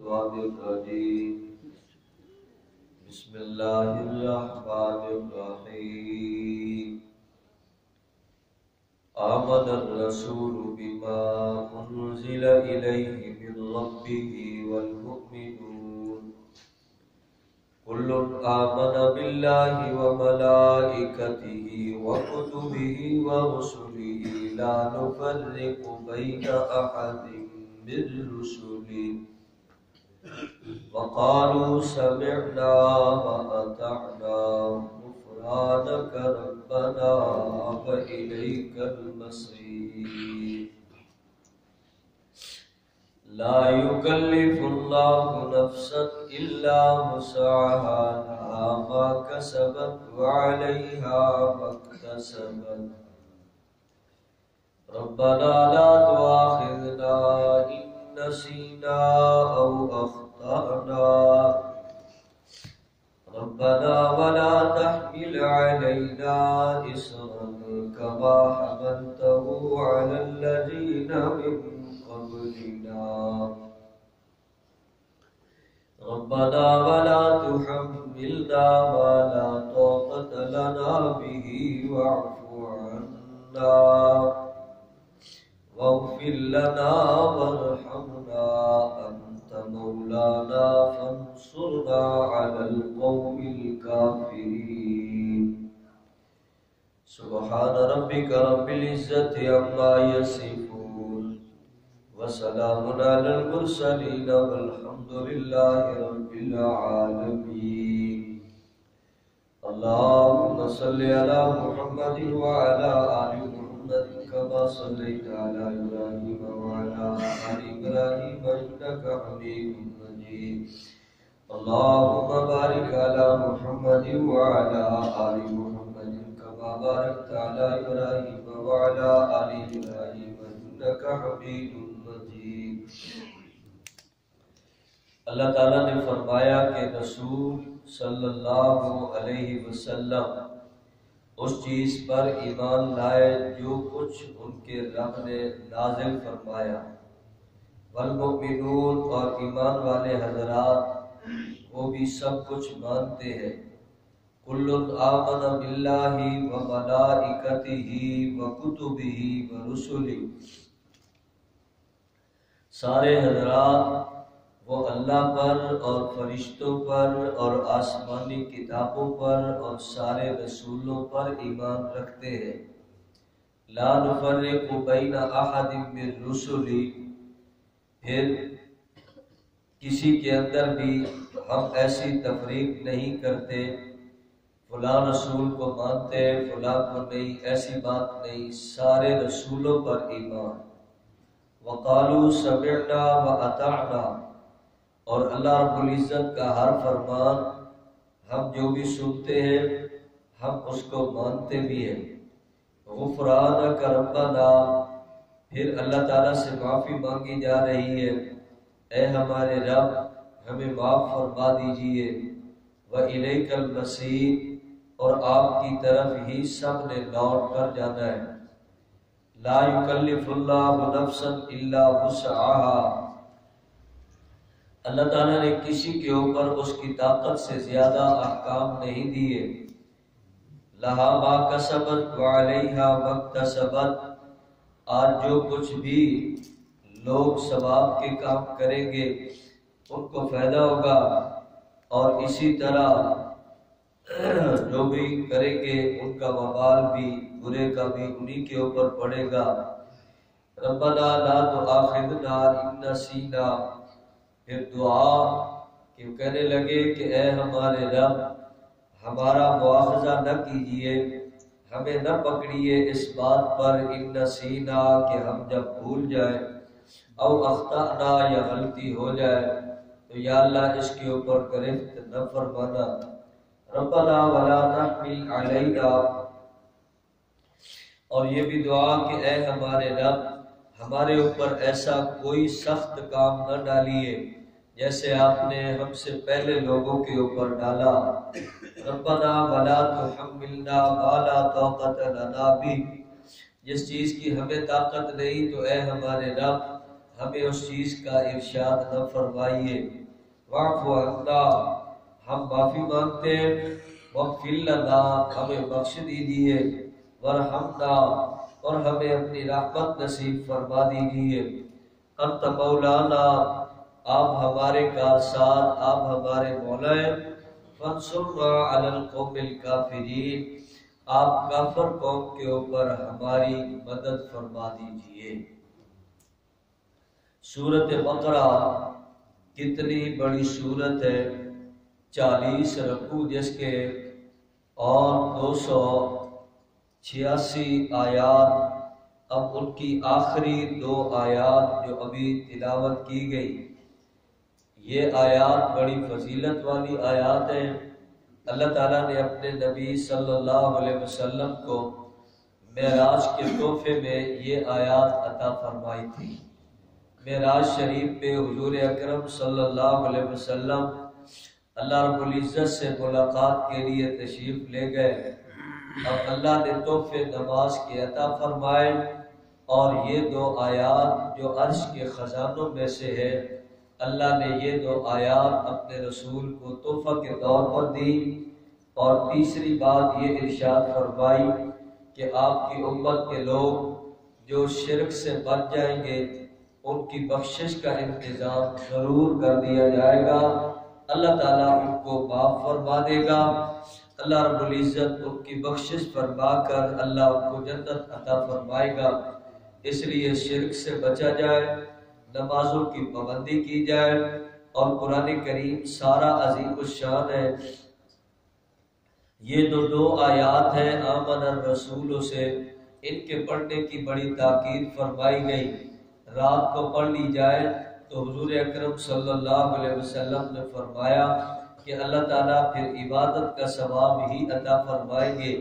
الشيطان الرجيم بسم الله الرحمن الرحيم آمن الرسول بما أنزل إليه من ربه والمؤمنون كل آمن بالله وملائكته وكتبه ورسله لا نفرق بين أحد من رسله وقالوا سمعنا وأطعنا غفرانك ربنا وإليك المصير لا يكلف الله نفسا إلا وسعها لها ما كسبت وعليها ما اكتسبت ربنا لا تؤاخذنا إن نسينا أو أخطأنا ربنا ولا تحمل علينا إصرا كما حملته على الذين من قبلنا ربنا ولا تحملنا ما لا طاقة لنا به واعف عنا واغفر لنا وارحمنا أنت مولانا فانصرنا على القوم الكافرين سبحان ربك رب العزة عما يصفون وسلام على المرسلين والحمد لله رب العالمين اللهم صل على محمد وعلى آل محمد كما صليت على إبراهيم وعلى آل إبراهيم إنك حميد مجيد اللهم بارك على محمد وعلى آل محمد كما باركت على إبراهيم وعلى آل إبراهيم إنك حميد مجيد اللہ تعالیٰ نے فرمایا کہ رسول صلی اللہ علیہ وسلم اس چیز پر ایمان لائے جو کچھ ان کے رب نے نازل فرمایا والمؤمنون اور ایمان والے حضرات وہ بھی سب کچھ مانتے ہیں کل آمن باللہ وملائکتہ وکتبہ ورسلہ سارے حضرات وہ اللہ پر اور فرشتوں پر اور آسمانی کتابوں پر اور سارے رسولوں پر ایمان رکھتے ہیں لا نفرق بین احد من رسلی پھر کسی کے اندر بھی ہم ایسی تفریق نہیں کرتے فلاں رسول کو مانتے فلاں کو نہیں ایسی بات نہیں سارے رسولوں پر ایمان وقالوا سمعنا واطعنا اور اللہ رب العزت کا ہر فرمان ہم جو بھی سنتے ہیں ہم اس کو مانتے بھی ہیں غفرانک ربنا پھر اللہ تعالیٰ سے معافی مانگی جا رہی ہے اے ہمارے رب ہمیں معاف فرما دیجئے وإلیک المصیر اور آپ کی طرف ہی سب نے لوٹ کر جانا ہے لا یکلف اللہ نفسا الا وسعها اللہ تعالیٰ نے کسی کے اوپر اس کی طاقت سے زیادہ احکام نہیں دیے لہا ما کسبت وعلیہا ما اکتسبت آج جو کچھ بھی لوگ ثواب کے کام کریں گے ان کو فائدہ ہوگا اور اسی طرح جو بھی کریں گے ان کا وبال بھی برے کا بھی انہی کے اوپر پڑے گا ربنا لا تؤاخذنا ان نسینا پھر دعا کہ کہنے لگے کہ اے ہمارے رب ہمارا مواخذہ نہ کیجئے ہمیں نہ پکڑیے اس بات پر ان نسینا کہ ہم جب بھول جائیں او اخطأنا یا غلطی ہو جائے تو یا اللہ اس کے اوپر گرفت نہ فرمانا ربنا ولا تحمل علینا اور یہ بھی دعا کہ اے ہمارے رب ہمارے اوپر ایسا کوئی سخت کام نہ ڈالیے جیسے آپ نے ہم سے پہلے لوگوں کے اوپر ڈالا ربنا ولا تحملنا ما لا طاقت لنا به جس چیز کی ہمیں طاقت نہیں تو اے ہمارے رب ہمیں اس چیز کا ارشاد نہ فرمائیے۔ واعف عنا، ہم معافی مانگتے ہیں۔ واغفر لنا، ہمیں بخش دیجیے۔ وارحمنا، اور ہمیں اپنی رحمت نصیب فرما دیجیے۔ انت مولانا، آپ ہمارے کارساز، آپ ہمارے مولا ہیں۔ فانصرنا علی القوم الکافرین، آپ کافر قوم کے اوپر ہماری مدد فرما دیجیے۔ سورۃ بقرہ کتنی بڑی سورت ہے، 40 رکوع جس کے اور 286 آیات۔ اب ان کی آخری 2 آیات جو ابھی تلاوت کی گئی، یہ آیات بڑی فضیلت والی آیات ہیں۔ اللہ تعالیٰ نے اپنے نبی صلی اللہ علیہ وسلم کو معراج کے تحفے میں یہ آیات عطا فرمائی تھی۔ معراج شریف پہ حضور اکرم صلی اللہ علیہ وسلم اللہ رب العزت سے ملاقات کے لیے تشریف لے گئے، اور اللہ نے تحفے نماز کے عطا فرمائے، اور یہ 2 آیات جو عرش کے خزانوں میں سے ہے، اللہ نے یہ 2 آیات اپنے رسول کو تحفہ کے طور پر دی۔ اور تیسری بات یہ ارشاد فرمائی کہ آپ کی امت کے لوگ جو شرک سے بچ جائیں گے ان کی بخشش کا انتظام ضرور کر دیا جائے گا، اللہ تعالیٰ ان کو معاف فرما دے گا۔ اللہ رب العزت ان کی بخشش فرما کر اللہ ان کو جنت عطا فرمائے گا۔ اس لیے شرک سے بچا جائے، نمازوں کی پابندی کی جائے، اور قرآن کریم سارا عظیم الشان ہے۔ یہ 2 آیات ہیں آمن الرسول سے، ان کے پڑھنے کی بڑی تاکید فرمائی گئی۔ رات کو پڑھ لی جائے تو حضور اکرم صلی اللہ علیہ وسلم نے فرمایا کہ اللہ تعالیٰ پھر عبادت کا ثواب ہی عطا فرمائیں گے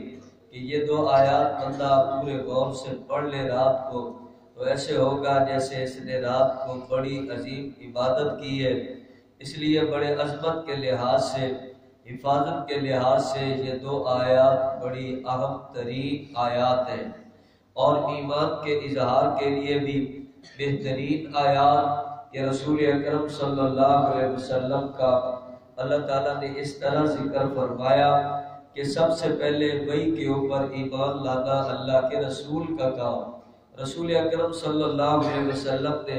کہ یہ 2 آیات بندہ پورے غور سے پڑھ لے رات کو، تو ایسے ہوگا جیسے اس نے رات کو بڑی عظیم عبادت کی ہے۔ اس لیے بڑے عظمت کے لحاظ سے، حفاظت کے لحاظ سے یہ 2 آیات بڑی اہم ترین آیات ہیں، اور ایمان کے اظہار کے لیے بھی بہترین آیات کہ رسول اکرم صلی اللہ علیہ وسلم کا اللہ تعالیٰ نے اس طرح ذکر فرمایا کہ سب سے پہلے وحی کے اوپر ایمان لانا اللہ کے رسول کا کام۔ رسول اکرم صلی اللہ علیہ وسلم نے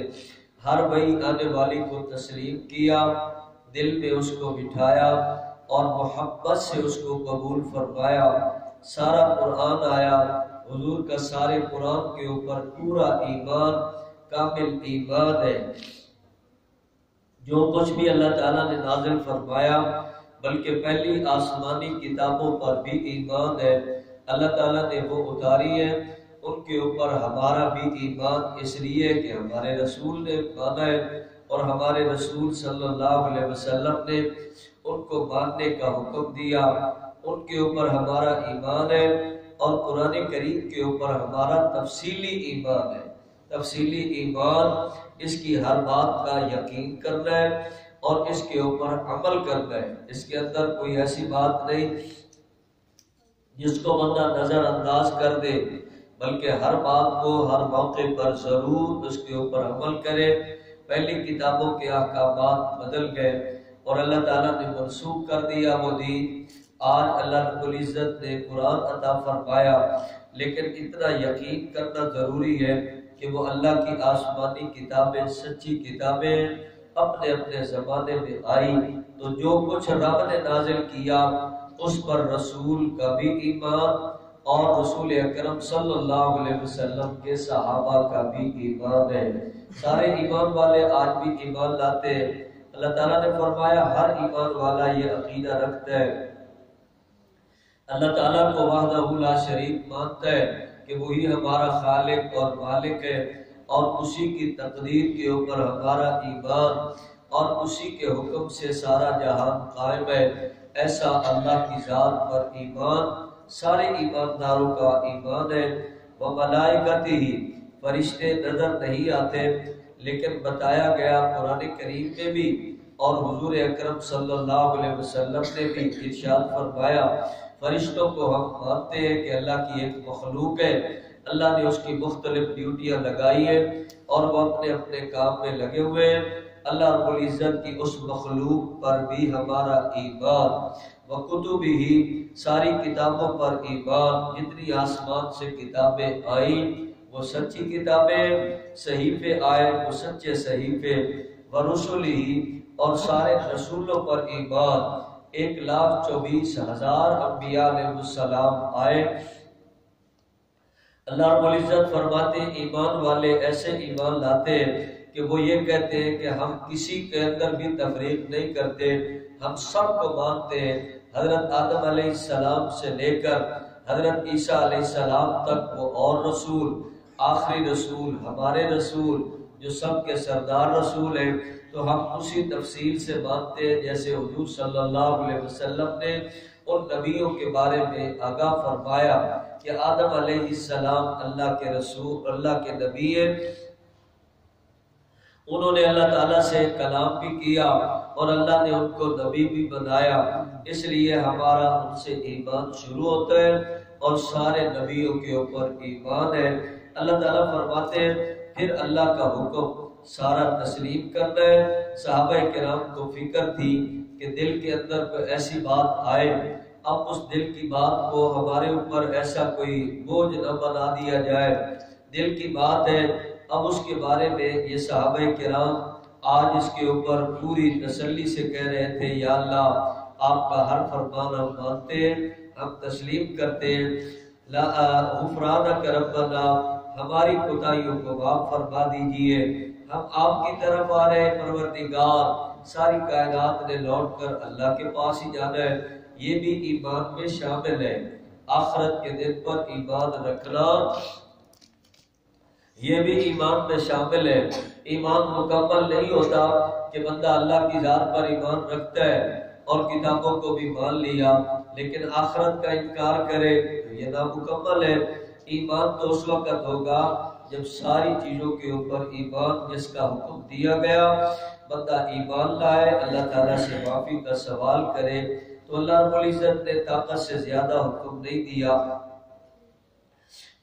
ہر وحی آنے والی کو تسلیم کیا، دل میں اس کو بٹھایا اور محبت سے اس کو قبول فرمایا۔ سارا قرآن آیا، حضور کا سارے قرآن کے اوپر پورا ایمان، کامل ایمان ہے۔ جو کچھ بھی اللہ تعالیٰ نے نازل فرمایا، بلکہ پہلی آسمانی کتابوں پر بھی ایمان ہے، اللہ تعالیٰ نے وہ اتاری ہے، ان کے اوپر ہمارا بھی ایمان اس لیے کہ ہمارے رسول نے مانا ہے، اور ہمارے رسول صلی اللہ علیہ وسلم نے ان کو ماننے کا حکم دیا، ان کے اوپر ہمارا ایمان ہے، اور قرآن کریم کے اوپر ہمارا تفصیلی ایمان ہے۔ تفصیلی ایمان اس کی ہر بات کا یقین کرنا ہے اور اس کے اوپر عمل کرنا ہے۔ اس کے اندر کوئی ایسی بات نہیں جس کو بندہ نظر انداز کر دے، بلکہ ہر بات کو ہر موقع پر ضرور اس کے اوپر عمل کرے۔ پہلی کتابوں کے احکامات بدل گئے اور اللہ تعالیٰ نے منسوخ کر دیا وہ دین۔ آج اللہ رب العزت نے قرآن عطا فرمایا، لیکن اتنا یقین کرنا ضروری ہے کہ وہ اللہ کی آسمانی کتابیں سچی کتابیں اپنے اپنے زمانے میں آئی، تو جو کچھ رب نے نازل کیا اس پر رسول کا بھی ایمان، اور رسول اکرم صلی اللہ علیہ وسلم کے صحابہ کا بھی ایمان ہے۔ سارے ایمان والے آج بھی ایمان لاتے ہیں۔ اللہ تعالیٰ نے فرمایا ہر ایمان والا یہ عقیدہ رکھتا ہے، اللہ تعالیٰ کو وحدہ لا شریک مانتا ہے کہ وہی ہمارا خالق اور مالک ہے، اور اسی کی تقدیر کے اوپر ہمارا ایمان، اور اسی کے حکم سے سارا جہان قائم ہے۔ ایسا اللہ کی ذات پر ایمان سارے ایمانداروں کا ایمان ہے۔ وہ ملائکتہ، فرشتے نظر نہیں آتے، لیکن بتایا گیا قرآن کریم میں بھی، اور حضور اکرم صلی اللہ علیہ وسلم نے بھی ارشاد فرمایا فرشتوں کو ہم مانتے ہیں کہ اللہ کی ایک مخلوق ہے۔ اللہ نے اس کی مختلف ڈیوٹیاں لگائی ہیں اور وہ اپنے اپنے کام میں لگے ہوئے ہیں۔ اللہ رب العزت کی اس مخلوق پر بھی ہمارا ایمان، وکتبہ ساری کتابوں پر ایمان، جتنی آسمان سے کتابیں آئیں وہ سچی کتابیں، صحیفے آئے وہ سچے صحیفے، ورسلہ اور سارے رسولوں پر ایمان، 1,24,000 انبیاء علیہ السلام آئے۔ اللہ رب العزت فرماتے ہیں ایمان والے ایسے ایمان لاتے ہیں کہ وہ یہ کہتے ہیں کہ ہم کسی کے اندر بھی تفریق نہیں کرتے، ہم سب کو مانتے ہیں، حضرت آدم علیہ السلام سے لے کر حضرت عیسیٰ علیہ السلام تک وہ اور رسول، آخری رسول ہمارے رسول جو سب کے سردار رسول ہیں، تو ہم اسی تفصیل سے مانتے ہیں جیسے حضور صلی اللہ علیہ وسلم نے ان نبیوں کے بارے میں آگاہ فرمایا کہ آدم علیہ السلام اللہ کے رسول، اللہ کے نبی ہیں، انہوں نے اللہ تعالیٰ سے کلام بھی کیا اور اللہ نے ان کو نبی بھی بنایا، اس لیے ہمارا ان سے ایمان شروع ہوتا ہے اور سارے نبیوں کے اوپر ایمان ہے۔ اللہ تعالیٰ فرماتے ہیں پھر اللہ کا حکم سارا تسلیم کرنا ہے۔ صحابہ کرام کو فکر تھی کہ دل کے اندر کوئی ایسی بات آئے، اب اس دل کی بات کو ہمارے اوپر ایسا کوئی بوجھ نہ بنا دیا جائے، دل کی بات ہے، اب اس کے بارے میں یہ صحابہ کرام آج اس کے اوپر پوری تسلی سے کہہ رہے تھے یا اللہ آپ کا ہر فرمان ہم مانتے ہیں، ہم تسلیم کرتے ہیں، غفرانک ربنا ہماری کوتاہیوں کو معاف فرما دیجئے، ہم آپ کی طرف آ رہے ہیں پروردگار، ساری کائنات نے لوٹ کر اللہ کے پاس ہی جانا ہے، یہ بھی ایمان میں شامل ہے۔ آخرت کے دن پر ایمان رکھنا یہ بھی ایمان میں شامل ہے۔ ایمان مکمل نہیں ہوتا کہ بندہ اللہ کی ذات پر ایمان رکھتا ہے اور کتابوں کو بھی مان لیا لیکن آخرت کا انکار کرے تو یہ نامکمل ہے۔ ایمان تو اس وقت ہوگا جب ساری چیزوں کے اوپر ایمان جس کا حکم دیا گیا بندہ ایمان لائے، اللہ تعالیٰ سے معافی کا سوال کرے، تو اللہ رب العزت نے طاقت سے زیادہ حکم نہیں دیا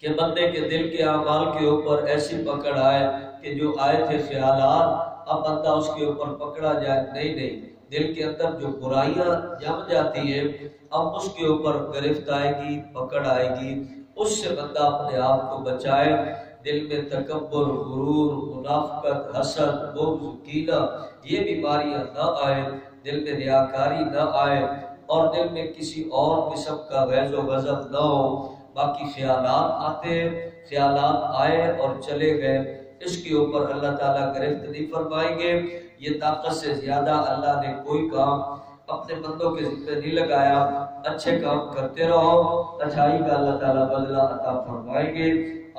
کہ بندے کے دل کے اعمال کے اوپر ایسی پکڑ آئے کہ جو آئے تھے خیالات اب بندہ اس کے اوپر پکڑا جائے، نہیں، دل کے اندر جو برائیاں جم جاتی ہیں اب اس کے اوپر گرفت آئے گی، پکڑ آئے گی، اس سے بندہ اپنے آپ کو بچائے، دل میں تکبر، غرور، منافقت، حسد، بغض، کینہ یہ بیماریاں نہ آئے، دل میں ریاکاری نہ آئے اور دل میں کسی اور قسم کا غیظ و غضب نہ ہو۔ باقی خیالات آتے ہیں، خیالات آئے اور چلے گئے، اس کے اوپر اللہ تعالیٰ گرفت نہیں فرمائیں گے۔ یہ طاقت سے زیادہ اللہ نے کوئی کام اپنے بندوں کے ذمہ نہیں لگایا، اچھے کام کرتے رہو، اچھائی کا اللہ تعالیٰ بدلہ عطا فرمائیں گے۔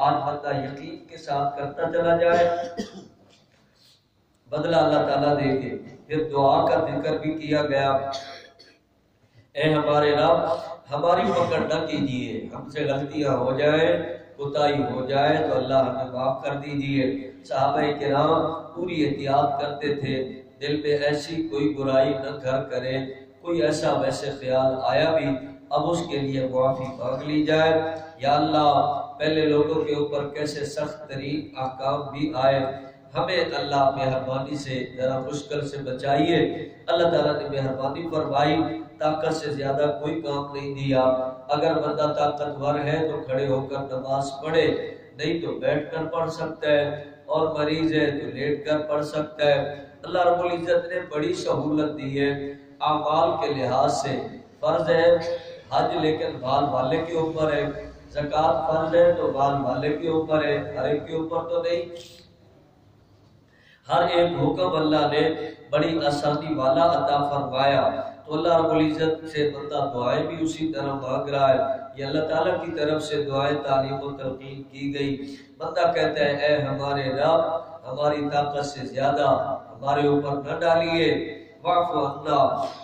آج بندہ یقین کے ساتھ کرتا چلا جائے بدلہ اللہ تعالیٰ دے گے۔ پھر دعا کا ذکر بھی کیا گیا، اے ہمارے رب ہماری پکڑ نہ کیجیے، ہم سے غلطیاں ہو جائے، کوتاہی ہو جائے تو اللہ ہمیں معاف کر دیجیے۔ صحابہ کرام پوری احتیاط کرتے تھے، دل میں ایسی کوئی برائی نہ گھر کرے، کوئی ایسا ویسے خیال آیا بھی اب اس کے لیے معافی مانگ لی جائے۔ یا اللہ پہلے لوگوں کے اوپر کیسے سخت ترین احکام بھی آئے، ہمیں اللہ مہربانی سے ذرا مشکل سے بچائیے۔ اللہ تعالیٰ نے مہربانی فرمائی، طاقت سے زیادہ کوئی کام نہیں دیا۔ اگر بندہ طاقتور ہے تو کھڑے ہو کر نماز پڑھے، نہیں تو بیٹھ کر پڑھ سکتا ہے، اور مریض ہے تو لیٹ کر پڑھ سکتا ہے۔ اللہ رب العزت نے بڑی سہولت دی ہے۔ اعمال کے لحاظ سے فرض ہے حج لیکن مال والے کے اوپر ہے، زکوٰۃ فرض ہے تو مال والے کے اوپر ہے، ہر ایک کے اوپر تو نہیں۔ ہر ایک حکم اللہ نے بڑی آسانی والا عطا فرمایا، تو اللہ رب العزت سے بندہ دعائیں بھی اسی طرح مانگ رہا ہے۔ یہ اللہ تعالیٰ کی طرف سے دعائیں تعلیم و تلقین کی گئی۔ بندہ کہتا ہے اے ہمارے رب ہماری طاقت سے زیادہ ہمارے اوپر نہ ڈالیے، واعف عنا،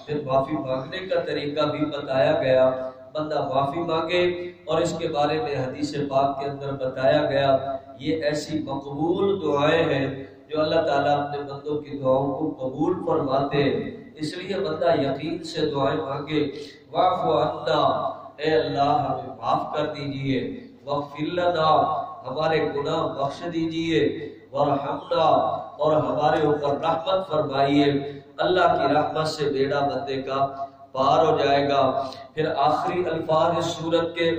پھر معافی مانگنے کا طریقہ بھی بتایا گیا۔ بندہ معافی مانگے اور اس کے بارے میں حدیث پاک کے اندر بتایا گیا، یہ ایسی مقبول دعائیں ہیں جو اللہ تعالیٰ اپنے بندوں کی دعاؤں کو قبول فرماتے ہیں۔ اس لیے بندہ یقین سے دعائیں مانگے، واعف عنا، اے اللہ ہمیں معاف کر دیجئے، وغفر لنا ہمارے گناہ بخش دیجئے، ورحمنا اور ہمارے اوپر رحمت فرمائیے۔ اللہ کی رحمت سے بیڑا بندے کا پار ہو جائے گا۔ پھر آخری الفاظ اس سورت کے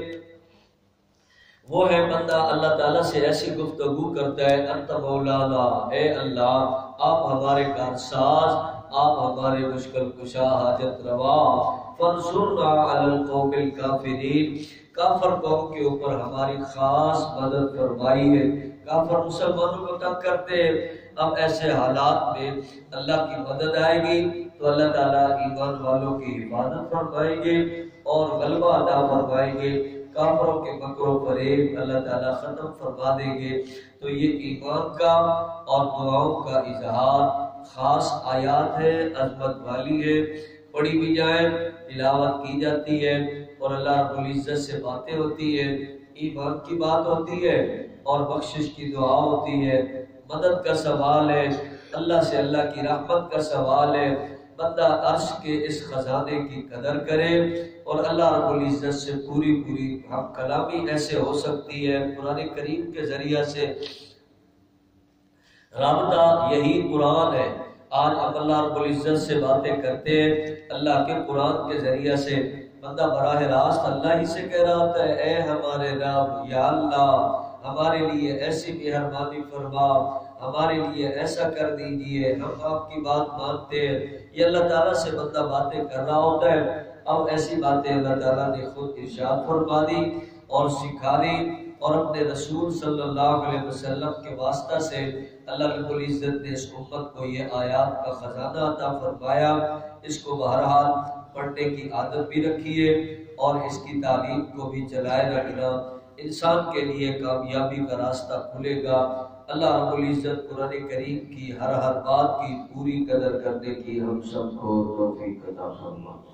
وہ ہے بندہ اللہ تعالیٰ سے ایسی گفتگو کرتا ہے، انت مولانا، اے اللہ آپ ہمارے کارساز، آپ ہمارے مشکل کشا، حاجت روا، فانصرنا علی القوم الکافرین، کافر قوم کے اوپر ہماری خاص مدد فرمائیے۔ کافر مسلمانوں کو تنگ کرتے ہیں، اب ایسے حالات میں اللہ کی مدد آئے گی تو اللہ تعالیٰ ایمان والوں کی حفاظت فرمائیں گے اور غلبہ عطا فرمائیں گے، کافروں کے مکر و فریب اللہ تعالیٰ ختم فرما دیں گے۔ تو یہ ایمان کا اور دعاؤں کا اظہار خاص آیات ہے، عظمت والی ہے، پڑھی بھی جائے، تلاوت کی جاتی ہے اور اللہ رب العزت سے باتیں ہوتی ہے، ایمان کی بات ہوتی ہے اور بخشش کی دعا ہوتی ہے، مدد کا سوال ہے، اللہ سے اللہ کی رحمت کا سوال ہے۔ بندہ عرش کے اس خزانے کی قدر کرے اور اللہ رب العزت سے پوری ہم کلامی ایسے ہو سکتی ہے، قرآن کریم کے ذریعہ سے رابطہ یہی قرآن ہے۔ آج ہم اللہ رب العزت سے باتیں کرتے ہیں اللہ کے قرآن کے ذریعہ سے، بندہ براہ راست اللہ ہی سے کہہ رہا ہوتا ہے، اے ہمارے رب یا اللہ ہمارے لیے ایسی مہربانی فرما، ہمارے لیے ایسا کر دیجئے، ہم آپ کی بات مانتے ہیں۔ یہ اللہ تعالیٰ سے بندہ باتیں کر رہا ہوتا ہے۔ اب ایسی باتیں اللہ تعالیٰ نے خود ارشاد فرما دی اور سکھا دی، اور اپنے رسول صلی اللہ علیہ وسلم کے واسطہ سے اللہ رب العزت نے اس امت کو یہ آیات کا خزانہ عطا فرمایا۔ اس کو بہرحال پڑھنے کی عادت بھی رکھیے اور اس کی تعلیم کو بھی چلائے رکھنا، انسان کے لیے کامیابی کا راستہ کھلے گا۔ اللہ رب العزت قرآن کریم کی ہر بات کی پوری قدر کرنے کی ہم سب کو توفیق عطا فرمائے۔